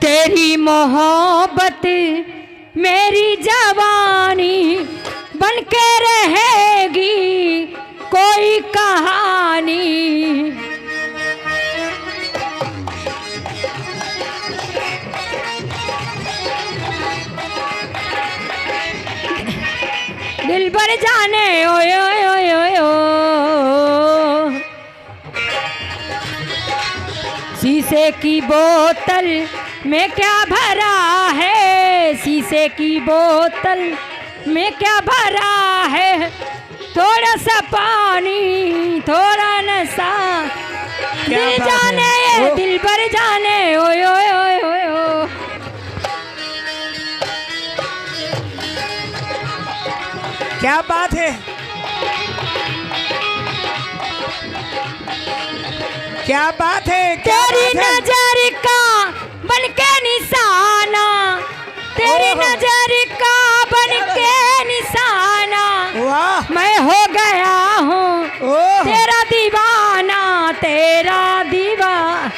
तेरी मोहब्बत मेरी जवानी बन के रहेगी कोई कहानी। दिल भर जाने ओए ओए ओए ओए ओ। शीशे की बोतल में क्या भरा है, शीशे की बोतल में क्या भरा है, थोड़ा सा पानी थोड़ा नशा, दिल जाने ये दिल भर जाने ओए ओए ओए ओए ओ। क्या बात है, क्या बात है, तेरी नजर का बन के निशाना, तेरी नजर का बन के निशाना, वाह मैं हो गया हूँ तेरा दीवाना, तेरा दीवाना,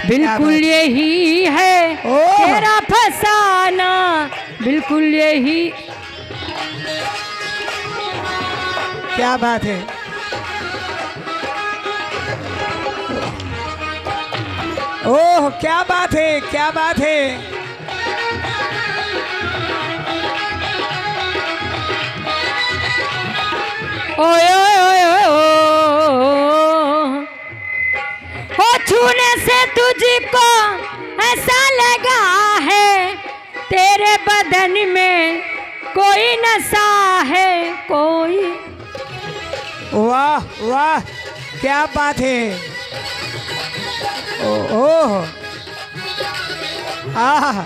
बिल्कुल यही है तेरा फसाना, बिल्कुल यही। क्या बात है, ओह क्या बात है, क्या बात है। ओए ओए ओए ओए ओ छूने से तुझको ऐसा लगा है तेरे बदन में कोई नशा है कोई। वाह वाह क्या बात है, ओह आह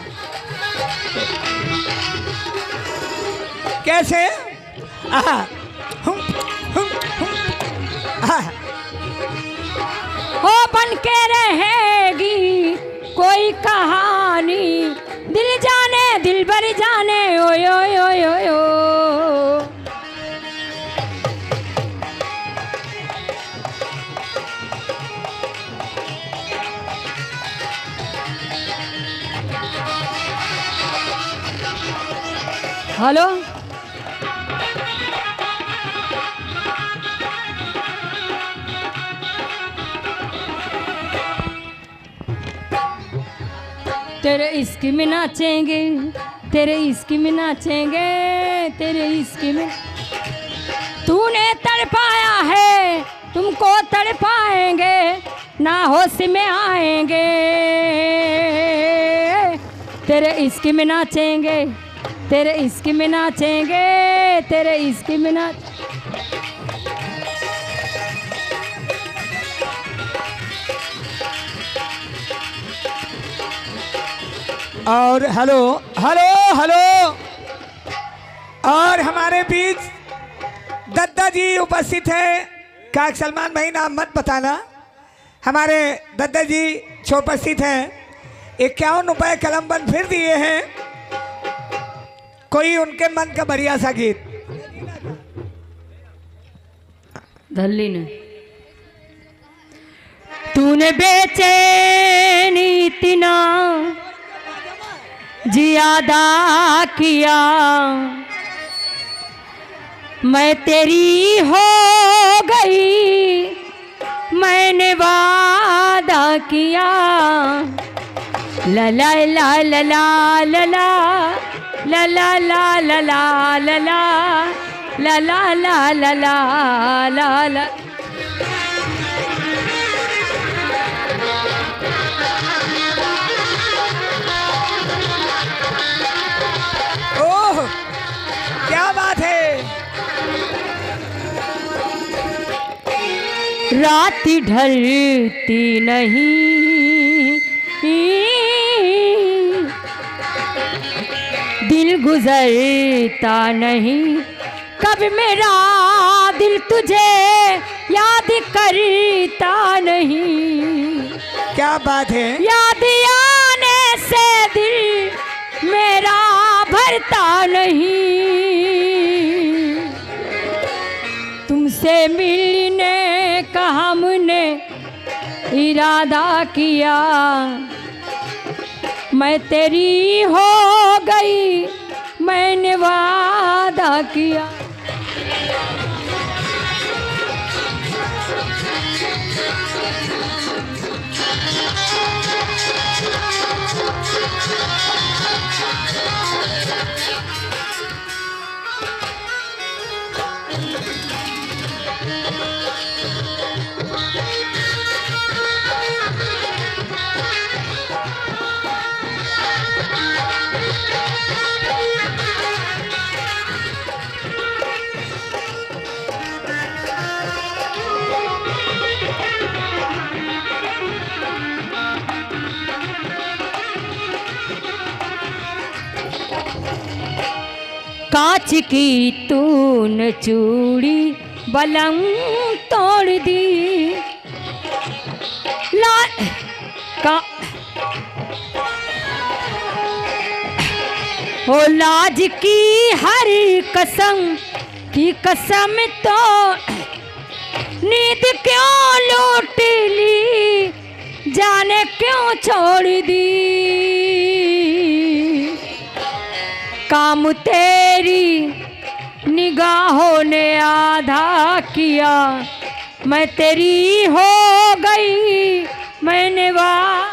कैसे आह हुम हुम हुम आह हो बन के रहेगी कोई कहानी, दिल जाने दिल भर जाने ओए ओए ओए ओए ओ। हेलो तेरे इश्क में नाचेंगे, तेरे इश्क में नाचेंगे, तेरे इश्क में तूने तड़पाया है तुमको तड़पाएंगे, ना होश में आएंगे, तेरे इश्क में नाचेंगे, तेरे इश्क में नाचेंगे, तेरे इश्क में नाच। और हेलो हेलो हेलो और हमारे बीच दद्दा जी उपस्थित है। क्या सलमान भाई नाम मत बताना, हमारे दद्दा जी उपस्थित हैं। 51 रुपए कलम बंद फिर दिए हैं। कोई उनके मन का बढ़िया सा गीत धल्ली ने तूने बेचैनी इतना जियादा किया, मैं तेरी हो गई, मैंने वादा किया, ला ला ला ला ला ला ला ला ला ला ला ला ला ला ला ला ला ला ला। ओह क्या बात है, रात ढलती नहीं, दिल गुजरता नहीं, कब मेरा दिल तुझे याद करता नहीं। क्या बात है, याद आने से दिल मेरा भरता नहीं, तुमसे मिलने का हमने इरादा किया, मैं तेरी हो गई, मैंने वादा किया। कांच की तूने चूड़ी बलम तोड़ दी, का ओ लाज की हर कसम की कसम तो नींद क्यों लूट ली, जाने क्यों छोड़ दी। काम तेरी निगाहों ने आधा किया, मैं तेरी हो गई, मैंने वादा